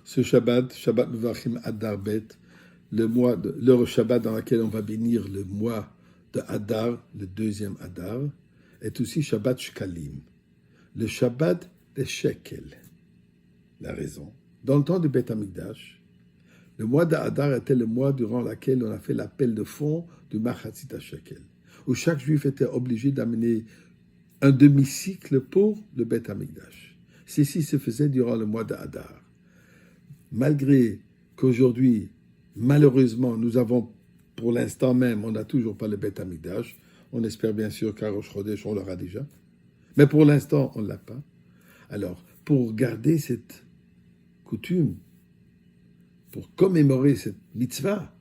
Ce Shabbat, Shabbat Mevachim Adar Bet, le Shabbat dans lequel on va bénir le mois de Adar, le deuxième Adar, est aussi Shabbat Shkalim, le Shabbat des Shekel. La raison. Dans le temps du Beth Amikdash, le mois d'Adar était le mois durant lequel on a fait l'appel de fonds du Machatzit Shekel, où chaque juif était obligé d'amener un demi-cycle pour le Beth Amikdash. Ceci se faisait durant le mois d'Adar. Malgré qu'aujourd'hui, malheureusement, nous avons, pour l'instant même, on n'a toujours pas le Beth Amikdash. On espère bien sûr qu'à Rosh Chodesh, on l'aura déjà. Mais pour l'instant, on ne l'a pas. Alors, pour garder cette coutume, pour commémorer cette mitzvah,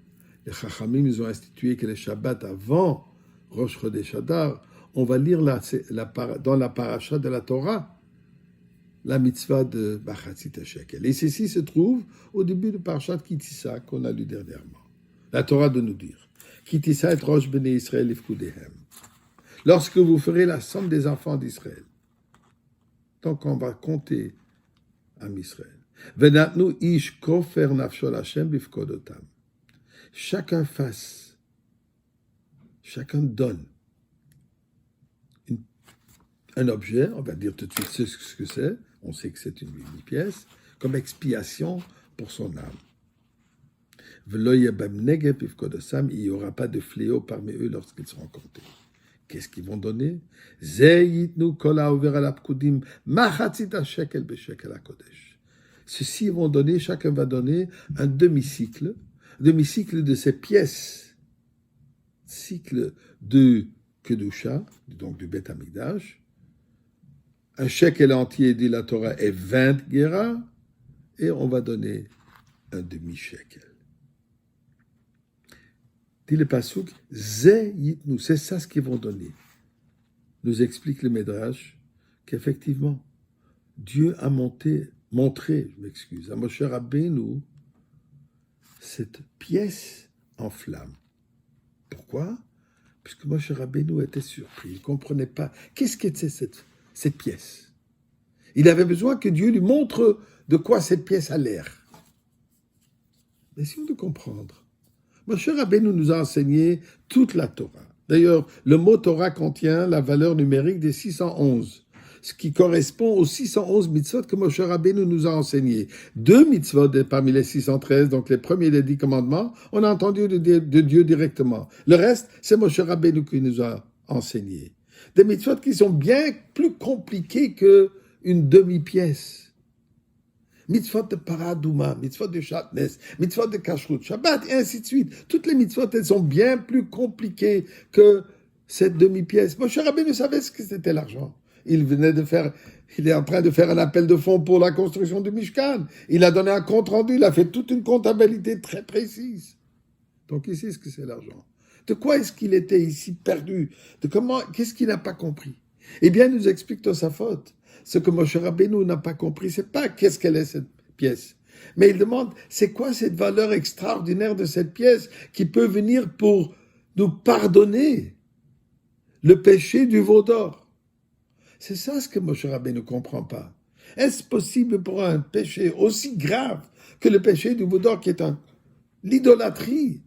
les Chachamim nous ont institué que les Shabbats avant Rosh Chodesh Adar, on va lire dans la paracha de la Torah, la mitzvah de Machatzit Shekel. Et ceci se trouve au début de Parashat Kitissa qu'on a lu dernièrement. La Torah de nous dire Kitissa et Rosh Bnei Israël Ifkudehem. Lorsque vous ferez la somme des enfants d'Israël, donc on va compter à Israël. Venatnu ish kofer nafsho l'Hashem bifkodotam. Chacun fasse, chacun donne un objet, on va dire tout de suite ce que c'est, on sait que c'est une pièce, comme expiation pour son âme. Il n'y aura pas de fléau parmi eux lorsqu'ils seront comptés. Qu'est-ce qu'ils vont donner? Ceux-ci vont donner, chacun va donner un demi-cycle de ces pièces, cycle de Kedusha, donc du Beth Amikdash. Un shekel entier, dit la Torah, est 20 guéras, et on va donner un demi-shekel. Dit le Pasuk, Ze yitnu, c'est ça ce qu'ils vont donner. Nous explique le Midrash qu'effectivement, Dieu a montré, à Moshe Rabbeinu, cette pièce en flamme. Pourquoi? Puisque Moshe Rabbeinu était surpris, il ne comprenait pas. Qu'est-ce qu'était cette pièce? Il avait besoin que Dieu lui montre de quoi cette pièce a l'air. Essayons de comprendre. Moshe Rabbeinu nous a enseigné toute la Torah. D'ailleurs, le mot Torah contient la valeur numérique des 611, ce qui correspond aux 611 mitzvot que Moshe Rabbeinu nous a enseignés. 2 mitzvot parmi les 613, donc les premiers des 10 commandements, on a entendu de Dieu directement. Le reste, c'est Moshe Rabbeinu qui nous a enseigné. Des mitzvot qui sont bien plus compliqués qu'une demi-pièce. Mitzvot de Paradouma, mitzvot de Shatnez, mitzvot de Kashrut, Shabbat, et ainsi de suite. Toutes les mitzvot, elles sont bien plus compliquées que cette demi-pièce. Moshe Rabbeinu savait ce que c'était l'argent. Il est en train de faire un appel de fonds pour la construction du Mishkan. Il a donné un compte rendu, il a fait toute une comptabilité très précise. Donc il sait ce que c'est l'argent. De quoi est-ce qu'il était ici perdu? Qu'est-ce qu'il n'a pas compris? Eh bien, il nous explique Tosafot. Ce que Moshe Rabbeinu n'a pas compris, c'est pas qu'est-ce qu'elle est cette pièce. Mais il demande, c'est quoi cette valeur extraordinaire de cette pièce qui peut venir pour nous pardonner le péché du veau d'or? C'est ça ce que Moshe Rabbeinu ne comprend pas. Est-ce possible pour un péché aussi grave que le péché du veau d'or qui est l'idolâtrie?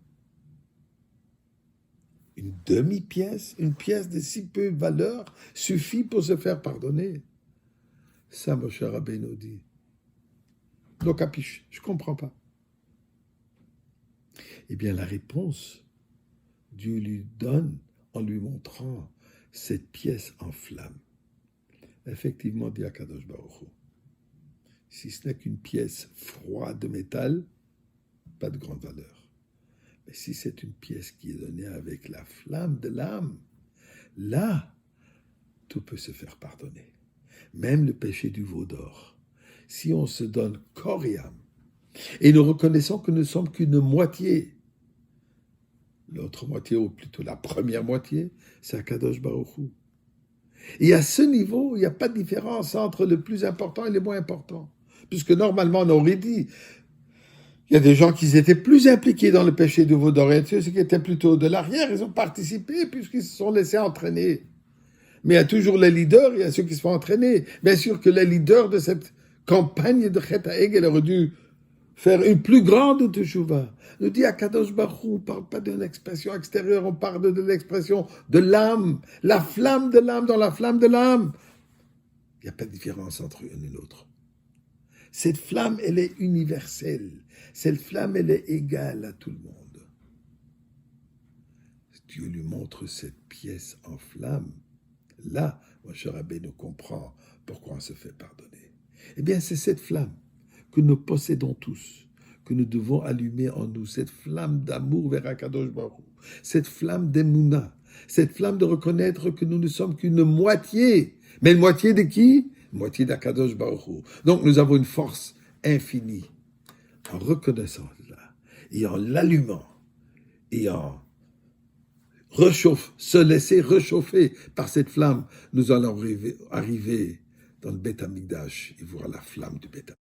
Une demi-pièce, une pièce de si peu de valeur suffit pour se faire pardonner. Ça, Moshe Rabbeinu dit. Donc, capiche, je ne comprends pas. Eh bien, la réponse, Dieu lui donne en lui montrant cette pièce en flamme. Effectivement, dit Akadosh Baruch Hu, si ce n'est qu'une pièce froide de métal, pas de grande valeur. Mais si c'est une pièce qui est donnée avec la flamme de l'âme, là, tout peut se faire pardonner. Même le péché du veau d'or. Si on se donne corps et âme, et nous reconnaissons que nous ne sommes qu'une moitié, l'autre moitié, ou plutôt la première moitié, c'est Akadosh Baruch Hu. Et à ce niveau, il n'y a pas de différence entre le plus important et le moins important. Puisque normalement, on aurait dit, il y a des gens qui étaient plus impliqués dans le péché du veau d'or, et ceux qui étaient plutôt de l'arrière, ils ont participé puisqu'ils se sont laissés entraîner. Mais il y a toujours les leaders, il y a ceux qui se font entraîner. Bien sûr que les leaders de cette campagne de Chet HaEgel auraient dû faire une plus grande teshuva. Nous dit Akadosh Baruch Hu, on ne parle pas d'une expression extérieure, on parle de l'expression de l'âme, la flamme de l'âme dans la flamme de l'âme. Il n'y a pas de différence entre une et l'autre. Cette flamme, elle est universelle. Cette flamme, elle est égale à tout le monde. Dieu lui montre cette pièce en flamme. Là, Moshe Rabbeinu comprend pourquoi on se fait pardonner. Eh bien, c'est cette flamme que nous possédons tous, que nous devons allumer en nous, cette flamme d'amour vers Akadosh Baruch Hu, cette flamme d'Emouna, cette flamme de reconnaître que nous ne sommes qu'une moitié. Mais une moitié de qui? Une moitié d'Akadosh Baruch Hu. Donc nous avons une force infinie. En reconnaissant cela, et en l'allumant, et en se laisser réchauffer par cette flamme, nous allons arriver dans le Beth Amikdash et voir la flamme du Beth Amikdash.